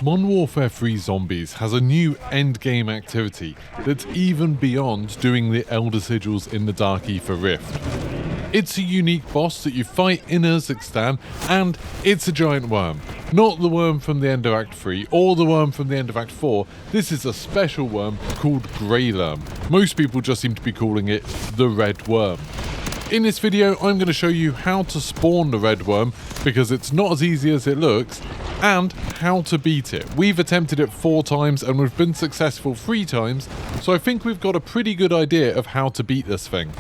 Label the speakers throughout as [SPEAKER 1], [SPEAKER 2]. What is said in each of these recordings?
[SPEAKER 1] Modern Warfare 3 Zombies has a new endgame activity that's even beyond doing the Elder Sigils in the Dark Aether Rift. It's a unique boss that you fight in Urzikstan, and it's a giant worm. Not the worm from the end of Act 3 or the worm from the end of Act 4, this is a special worm called Greylorm. Most people just seem to be calling it the Red Worm. In this video, I'm going to show you how to spawn the Red Worm, because it's not as easy as it looks, and how to beat it. We've attempted it 4 times and we've been successful 3 times, so I think we've got a pretty good idea of how to beat this thing.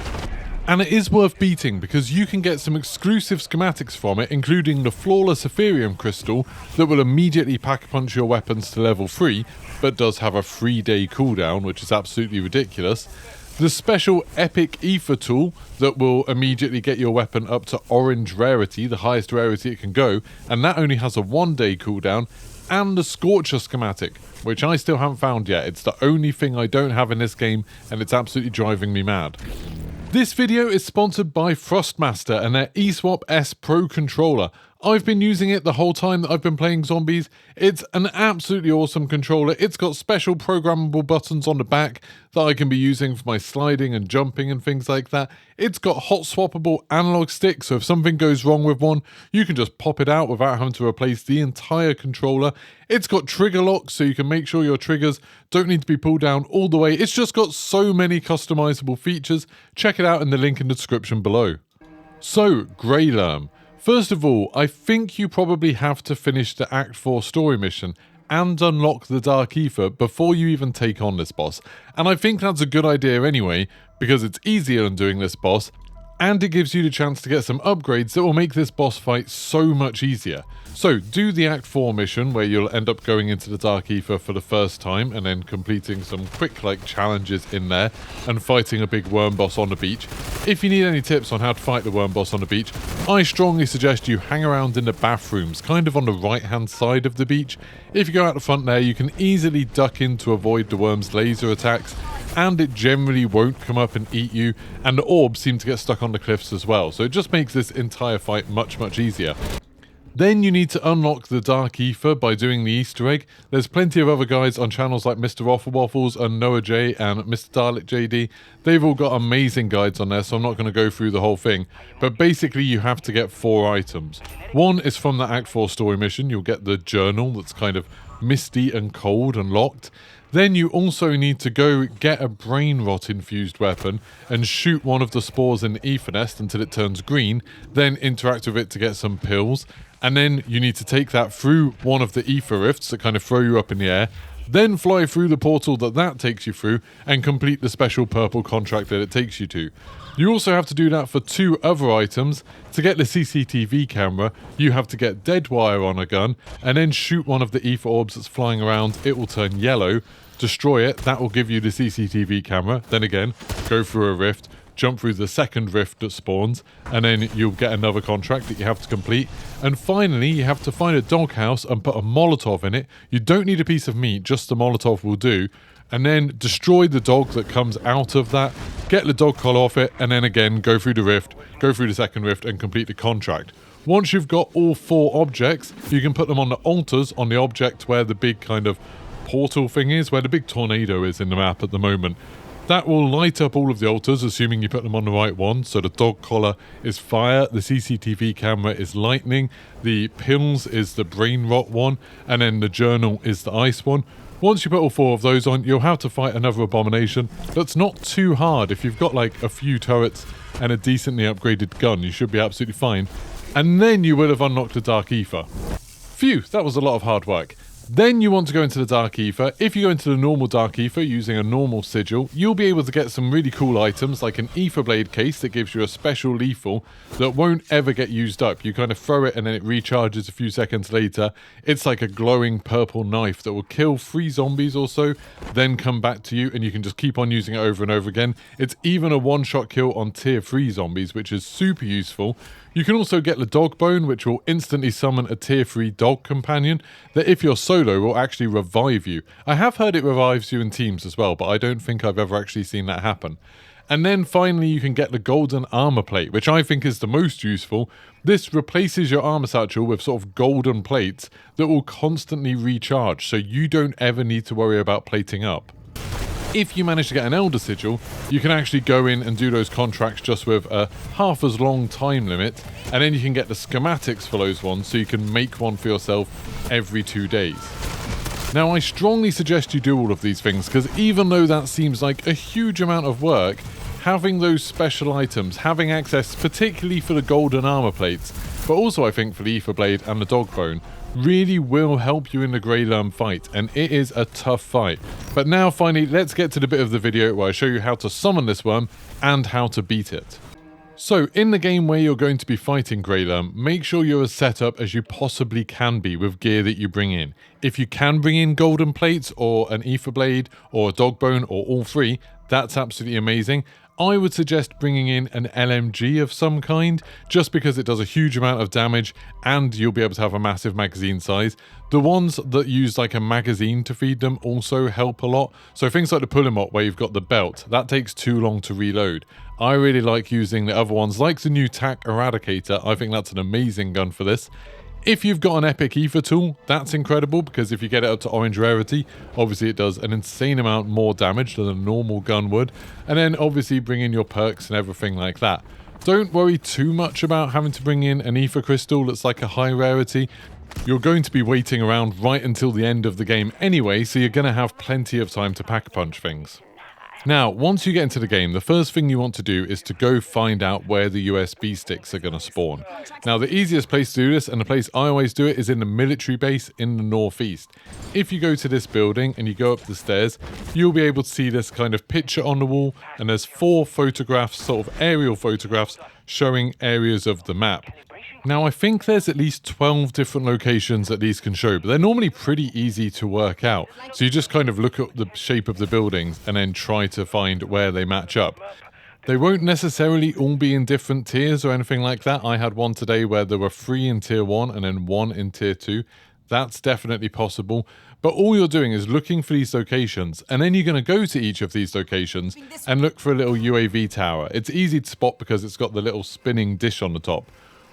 [SPEAKER 1] And it is worth beating because you can get some exclusive schematics from it, including the flawless Ethereum crystal that will immediately pack-punch your weapons to level 3, but does have a 3-day cooldown, which is absolutely ridiculous. The special epic aether tool that will immediately get your weapon up to orange rarity, the highest rarity it can go, and that only has a 1-day cooldown. And the Scorcher schematic, which I still haven't found yet. It's the only thing I don't have in this game, and it's absolutely driving me mad. This video is sponsored by Thrustmaster and their eSwap S Pro controller. I've been using it the whole time that I've been playing zombies. It's an absolutely awesome controller. It's got special programmable buttons on the back that I can be using for my sliding and jumping and things like that. It's got hot swappable analog sticks, so if something goes wrong with one, you can just pop it out without having to replace the entire controller. It's got trigger locks, so you can make sure your triggers don't need to be pulled down all the way. It's just got so many customizable features. Check it out in the link in the description below. So, Greylorm. First of all, I think you probably have to finish the Act 4 story mission and unlock the Dark Aether before you even take on this boss. And I think that's a good idea anyway, because it's easier than doing this boss, and it gives you the chance to get some upgrades that will make this boss fight so much easier. So do the Act 4 mission, where you'll end up going into the Dark Aether for the first time and then completing some quick challenges in there and fighting a big worm boss on the beach. If you need any tips on how to fight the worm boss on the beach, I strongly suggest you hang around in the bathrooms, kind of on the right hand side of the beach. If you go out the front there, you can easily duck in to avoid the worm's laser attacks, and it generally won't come up and eat you, and the orbs seem to get stuck on the cliffs as well, so it just makes this entire fight much easier. Then you need to unlock the Dark Aether by doing the Easter egg. There's plenty of other guides on channels like Mr. Waffles and Noah J and Mr. Dalek JD. They've all got amazing guides on there, so I'm not going to go through the whole thing. But basically you have to get 4 items. One is from the Act 4 story mission. You'll get the journal that's kind of misty and cold and locked. Then you also need to go get a brain rot infused weapon and shoot one of the spores in the Aether nest until it turns green, then interact with it to get some pills. And then you need to take that through one of the Aether rifts that kind of throw you up in the air, then fly through the portal that takes you through and complete the special purple contract that it takes you to. You also have to do that for 2 other items. To get the CCTV camera, you have to get dead wire on a gun and then shoot one of the Aether orbs that's flying around. It will turn yellow. Destroy it, that will give you the CCTV camera. Then again, go through a rift, jump through the second rift that spawns, and then you'll get another contract that you have to complete. And finally, you have to find a doghouse and put a Molotov in it. You don't need a piece of meat, just the Molotov will do. And then destroy the dog that comes out of that, get the dog collar off it, and then again, go through the rift, go through the second rift, and complete the contract. Once you've got all 4 objects, you can put them on the altars on the object where the big kind of portal thing is, where the big tornado is in the map at the moment. That will light up all of the altars, assuming you put them on the right one. So the dog collar is fire, the CCTV camera is lightning, the pills is the brain rot one, and then the journal is the ice one. Once you put all 4 of those on, you'll have to fight another abomination. That's not too hard. If you've got a few turrets and a decently upgraded gun, you should be absolutely fine. And then you will have unlocked the Dark Aether. Phew, that was a lot of hard work. Then you want to go into the Dark Aether. If you go into the normal Dark Aether using a normal sigil, you'll be able to get some really cool items like an Aether Blade case that gives you a special lethal that won't ever get used up. You kind of throw it and then it recharges a few seconds later. It's like a glowing purple knife that will kill 3 zombies or so, then come back to you, and you can just keep on using it over and over again. It's even a one-shot kill on tier 3 zombies, which is super useful. You can also get the dog bone, which will instantly summon a tier 3 dog companion that, if you're solo, will actually revive you. I have heard it revives you in teams as well, but I don't think I've ever actually seen that happen. And then finally you can get the golden armor plate, which I think is the most useful. This replaces your armor satchel with sort of golden plates that will constantly recharge, so you don't ever need to worry about plating up. If you manage to get an Elder Sigil, you can actually go in and do those contracts just with a half as long time limit, and then you can get the schematics for those ones, so you can make one for yourself every 2 days. Now, I strongly suggest you do all of these things, because even though that seems like a huge amount of work, having those special items, having access particularly for the golden armor plates, but also I think for the Aether Blade and the dog bone, really will help you in the Greylorm fight, and it is a tough fight. But now finally, let's get to the bit of the video where I show you how to summon this worm and how to beat it. So, in the game where you're going to be fighting Greylorm, make sure you're as set up as you possibly can be with gear that you bring in. If you can bring in golden plates or an Aether Blade or a dog bone or all three, that's absolutely amazing. I would suggest bringing in an LMG of some kind, just because it does a huge amount of damage and you'll be able to have a massive magazine size. The ones that use like a magazine to feed them also help a lot. So things like the Pulimot where you've got the belt, that takes too long to reload. I really like using the other ones like the new TAC Eradicator. I think that's an amazing gun for this. If you've got an epic ether tool, that's incredible, because if you get it up to orange rarity, obviously it does an insane amount more damage than a normal gun would. And then obviously bring in your perks and everything like that. Don't worry too much about having to bring in an ether crystal that's like a high rarity. You're going to be waiting around right until the end of the game anyway, so you're going to have plenty of time to pack a punch things. Now, once you get into the game, the first thing you want to do is to go find out where the USB sticks are going to spawn. Now, the easiest place to do this, and the place I always do it, is in the military base in the northeast. If you go to this building and you go up the stairs, you'll be able to see this kind of picture on the wall, and there's 4 photographs, sort of aerial photographs, showing areas of the map. Now, I think there's at least 12 different locations that these can show, but they're normally pretty easy to work out. So you just kind of look at the shape of the buildings and then try to find where they match up. They won't necessarily all be in different tiers or anything like that. I had one today where there were 3 in tier 1 and then 1 in tier 2. That's definitely possible. But all you're doing is looking for these locations, and then you're going to go to each of these locations and look for a little UAV tower. It's easy to spot because it's got the little spinning dish on the top.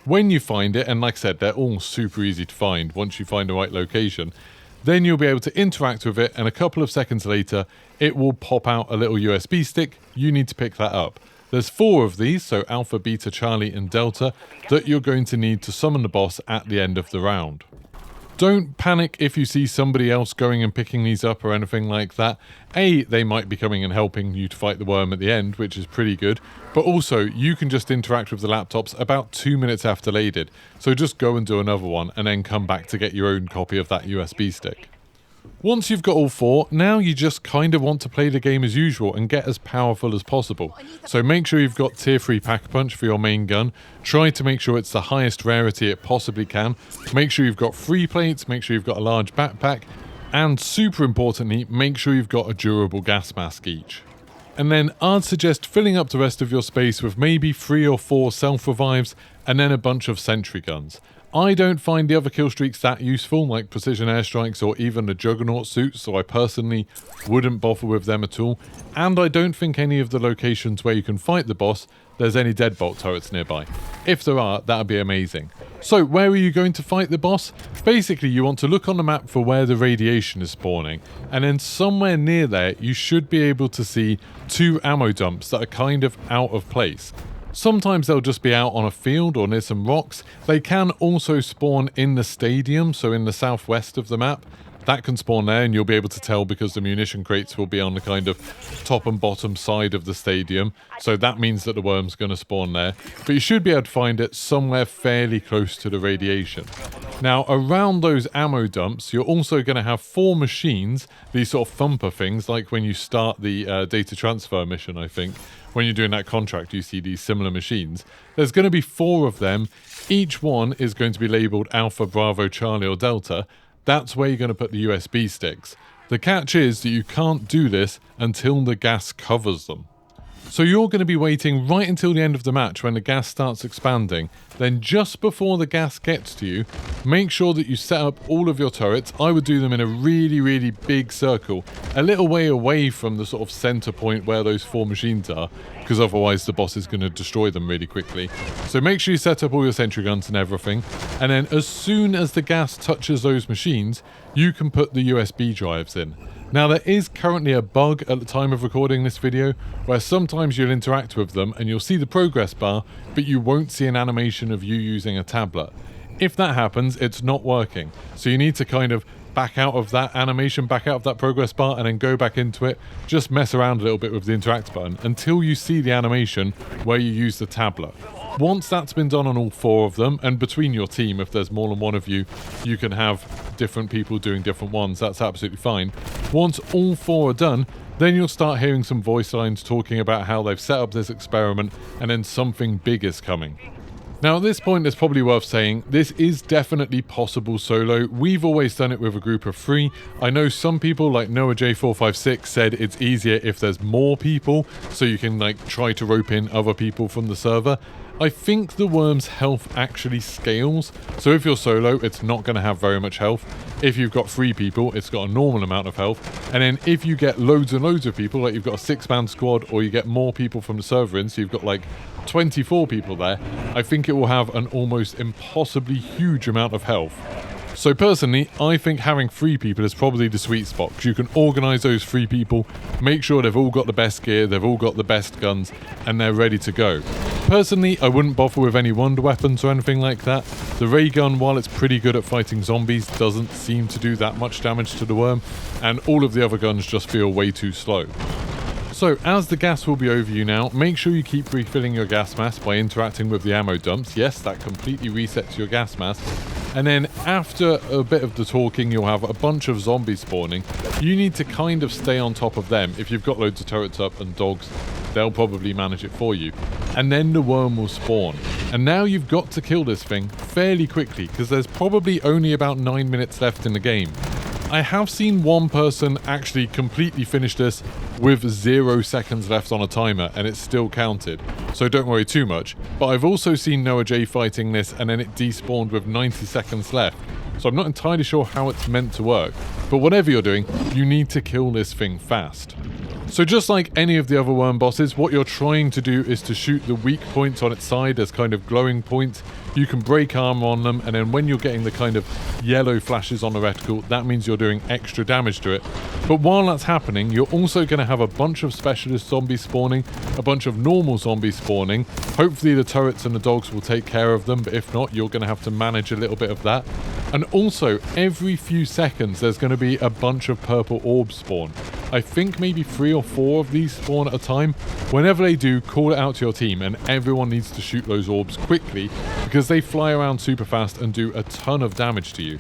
[SPEAKER 1] When you find it, and like I said, they're all super easy to find once you find the right location, then you'll be able to interact with it, and a couple of seconds later, it will pop out a little USB stick. You need to pick that up. There's 4 of these, so Alpha, Beta, Charlie, and Delta, that you're going to need to summon the boss at the end of the round. Don't panic if you see somebody else going and picking these up or anything like that. A, they might be coming and helping you to fight the worm at the end, which is pretty good. But also, you can just interact with the laptops about 2 minutes after they did. So just go and do another one and then come back to get your own copy of that USB stick. Once you've got all 4, now you just kind of want to play the game as usual and get as powerful as possible. So make sure you've got tier 3 pack-a-punch for your main gun. Try to make sure it's the highest rarity it possibly can. Make sure you've got 3 plates, make sure you've got a large backpack, and super importantly, make sure you've got a durable gas mask each. And then I'd suggest filling up the rest of your space with maybe 3 or 4 self-revives and then a bunch of sentry guns. I don't find the other kill streaks that useful, like precision airstrikes or even the juggernaut suits, so I personally wouldn't bother with them at all. And I don't think any of the locations where you can fight the boss, there's any deadbolt turrets nearby. If there are, that'd be amazing. So where are you going to fight the boss? Basically, you want to look on the map for where the radiation is spawning, and then somewhere near there you should be able to see 2 ammo dumps that are kind of out of place. Sometimes they'll just be out on a field or near some rocks. They can also spawn in the stadium, so in the southwest of the map. That can spawn there, and you'll be able to tell because the munition crates will be on the kind of top and bottom side of the stadium. So that means that the worm's going to spawn there. But you should be able to find it somewhere fairly close to the radiation. Now, around those ammo dumps, you're also going to have 4 machines, these sort of thumper things, like when you start the data transfer mission, I think. When you're doing that contract, you see these similar machines. There's going to be 4 of them. Each one is going to be labeled Alpha, Bravo, Charlie, or Delta. That's where you're going to put the USB sticks. The catch is that you can't do this until the gas covers them. So you're going to be waiting right until the end of the match when the gas starts expanding. Then just before the gas gets to you, make sure that you set up all of your turrets. I would do them in a really big circle, a little way away from the sort of center point where those 4 machines are, because otherwise the boss is going to destroy them really quickly. So make sure you set up all your sentry guns and everything, and then as soon as the gas touches those machines, you can put the USB drives in. Now there is currently a bug at the time of recording this video where sometimes you'll interact with them and you'll see the progress bar, but you won't see an animation of you using a tablet. If that happens, it's not working. So you need to kind of back out of that animation, back out of that progress bar, and then go back into it. Just mess around a little bit with the interact button until you see the animation where you use the tablet. Once that's been done on all 4 of them, and between your team, if there's more than one of you, you can have different people doing different ones. That's absolutely fine. Once all 4 are done, then you'll start hearing some voice lines talking about how they've set up this experiment and then something big is coming. Now at this point it's probably worth saying this is definitely possible solo. We've always done it with a group of 3. I know some people like Noah J456 said it's easier if there's more people, so you can like try to rope in other people from the server. I think the worm's health actually scales, so if you're solo it's not going to have very much health. If you've got 3 people it's got a normal amount of health, and then if you get loads and loads of people, like you've got a 6-man squad, or you get more people from the server in, so you've got like 24 people there, I think it will have an almost impossibly huge amount of health. So personally, I think having 3 people is probably the sweet spot, because you can organise those 3 people, make sure they've all got the best gear, they've all got the best guns, and they're ready to go. Personally, I wouldn't bother with any wonder weapons or anything like that. The ray gun, while it's pretty good at fighting zombies, doesn't seem to do that much damage to the worm, and all of the other guns just feel way too slow. So, as the gas will be over you now, make sure you keep refilling your gas mask by interacting with the ammo dumps. Yes, that completely resets your gas mask. And then after a bit of the talking, you'll have a bunch of zombies spawning. You need to kind of stay on top of them. If you've got loads of turrets up and dogs, they'll probably manage it for you. And then the worm will spawn. And now you've got to kill this thing fairly quickly, because there's probably only about 9 minutes left in the game. I have seen one person actually completely finish this with 0 seconds left on a timer and it's still counted, so don't worry too much. But I've also seen Noah J fighting this and then it despawned with 90 seconds left, so I'm not entirely sure how it's meant to work. But whatever you're doing, you need to kill this thing fast. So just like any of the other worm bosses, what you're trying to do is to shoot the weak points on its side as kind of glowing points. You can break armor on them, and then when you're getting the kind of yellow flashes on the reticle, that means you're doing extra damage to it. But while that's happening, you're also going to have a bunch of specialist zombies spawning, a bunch of normal zombies spawning. Hopefully the turrets and the dogs will take care of them, but if not, you're going to have to manage a little bit of that. And also, every few seconds, there's going to be a bunch of purple orbs spawn. I think maybe 3 or 4 of these spawn at a time. Whenever they do, call it out to your team, and everyone needs to shoot those orbs quickly, because they fly around super fast and do a ton of damage to you.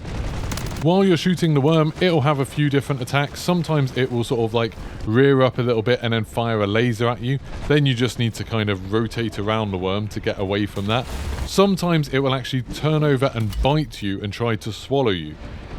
[SPEAKER 1] While you're shooting the worm, it'll have a few different attacks. Sometimes it will sort of like rear up a little bit and then fire a laser at you. Then you just need to kind of rotate around the worm to get away from that. Sometimes it will actually turn over and bite you and try to swallow you.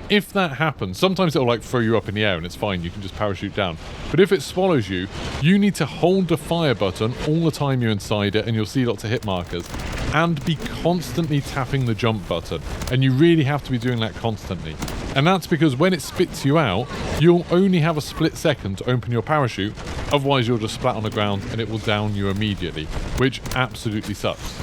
[SPEAKER 1] If that happens, sometimes it'll like throw you up in the air and it's fine, you can just parachute down. But if it swallows you, you need to hold the fire button all the time you're inside it, and you'll see lots of hit markers, and be constantly tapping the jump button. And you really have to be doing that constantly. And that's because when it spits you out, you'll only have a split second to open your parachute, otherwise you'll just splat on the ground and it will down you immediately, which absolutely sucks.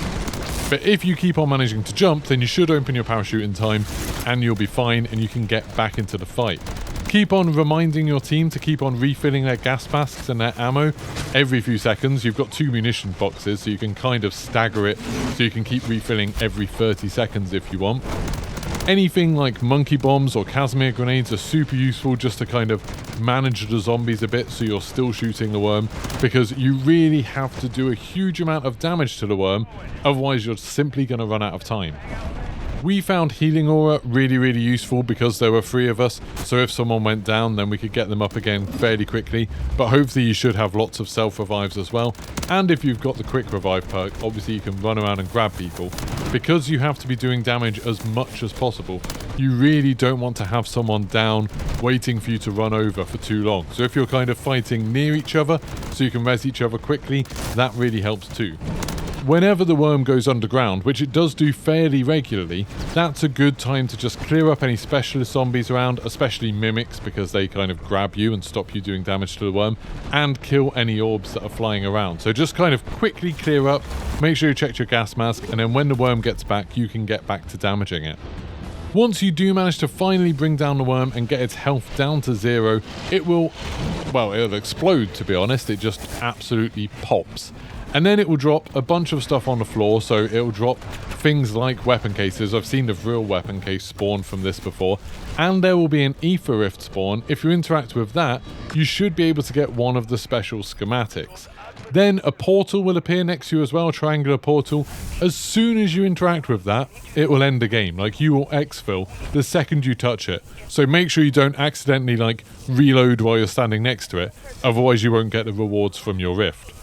[SPEAKER 1] But if you keep on managing to jump, then you should open your parachute in time and you'll be fine and you can get back into the fight. Keep on reminding your team to keep on refilling their gas masks and their ammo every few seconds. You've got 2 munition boxes, so you can kind of stagger it, so you can keep refilling every 30 seconds if you want. Anything like monkey bombs or Casimir grenades are super useful just to kind of manage the zombies a bit so you're still shooting the worm, because you really have to do a huge amount of damage to the worm, otherwise you're simply going to run out of time. We found healing aura really useful because there were 3 of us, so if someone went down then we could get them up again fairly quickly, but hopefully you should have lots of self revives as well. And if you've got the quick revive perk, obviously you can run around and grab people. Because you have to be doing damage as much as possible, you really don't want to have someone down waiting for you to run over for too long. So if you're kind of fighting near each other so you can res each other quickly, that really helps too. Whenever the worm goes underground, which it does do fairly regularly, that's a good time to just clear up any specialist zombies around, especially mimics, because they kind of grab you and stop you doing damage to the worm, and kill any orbs that are flying around. So just kind of quickly clear up, make sure you check your gas mask, and then when the worm gets back, you can get back to damaging it. Once you do manage to finally bring down the worm and get its health down to 0, it will, well, it'll explode, to be honest. It just absolutely pops. And then it will drop a bunch of stuff on the floor, so it will drop things like weapon cases. I've seen the real weapon case spawn from this before. And there will be an aether rift spawn. If you interact with that, you should be able to get one of the special schematics. Then a portal will appear next to you as well, a triangular portal. As soon as you interact with that, it will end the game. Like, you will exfil the second you touch it. So make sure you don't accidentally, like, reload while you're standing next to it. Otherwise you won't get the rewards from your rift.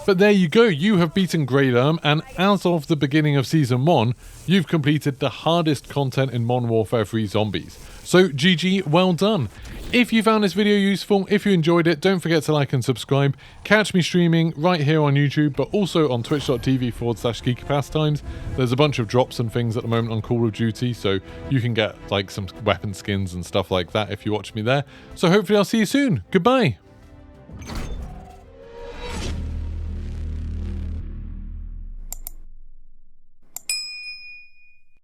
[SPEAKER 1] But there you go, you have beaten Greylorm, and as of the beginning of Season 1, you've completed the hardest content in Modern Warfare 3 Zombies. So GG, well done. If you found this video useful, if you enjoyed it, don't forget to like and subscribe. Catch me streaming right here on YouTube, but also on twitch.tv/Geeky Pastimes. There's a bunch of drops and things at the moment on Call of Duty, so you can get like some weapon skins and stuff like that if you watch me there. So hopefully I'll see you soon. Goodbye.